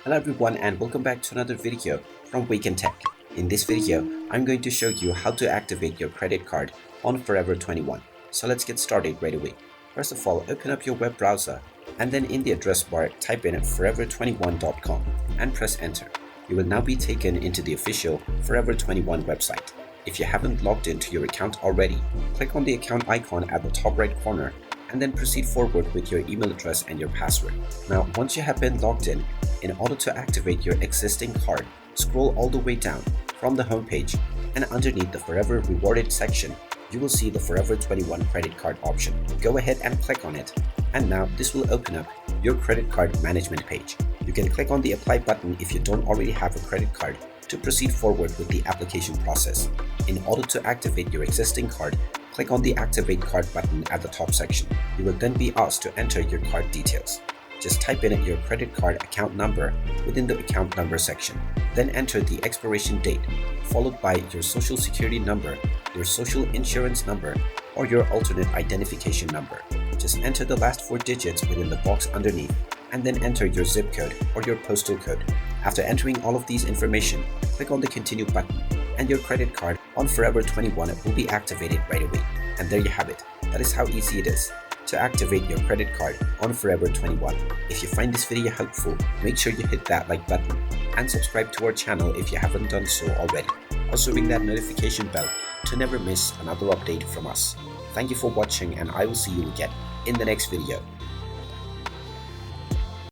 Hello everyone and welcome back to another video from Wake&Tech. In this video, I'm going to show you how to activate your credit card on Forever 21. So let's get started right away. First of all, open up your web browser and then in the address bar type in forever21.com and press enter. You will now be taken into the official Forever 21 website. If you haven't logged into your account already, click on the account icon at the top right corner and then proceed forward with your email address and your password. Now, once you have been logged in order to activate your existing card, scroll all the way down from the home page and underneath the Forever Rewarded section, you will see the Forever 21 credit card option. Go ahead and click on it, and now this will open up your credit card management page. You can click on the apply button if you don't already have a credit card to proceed forward with the application process. In order to activate your existing card, click on the Activate Card button at the top section. You will then be asked to enter your card details. Just type in your credit card account number within the account number section. Then enter the expiration date, followed by your social security number, your social insurance number, or your alternate identification number. Just enter the last 4 digits within the box underneath, and then enter your zip code or your postal code. After entering all of these information, click on the Continue button, and your credit card on Forever 21 will be activated right away. And there you have it. That is how easy it is to activate your credit card on Forever 21. If you find this video helpful, make sure you hit that like button and subscribe to our channel if you haven't done so already. Also ring that notification bell to never miss another update from us. Thank you for watching, and I will see you again in the next video.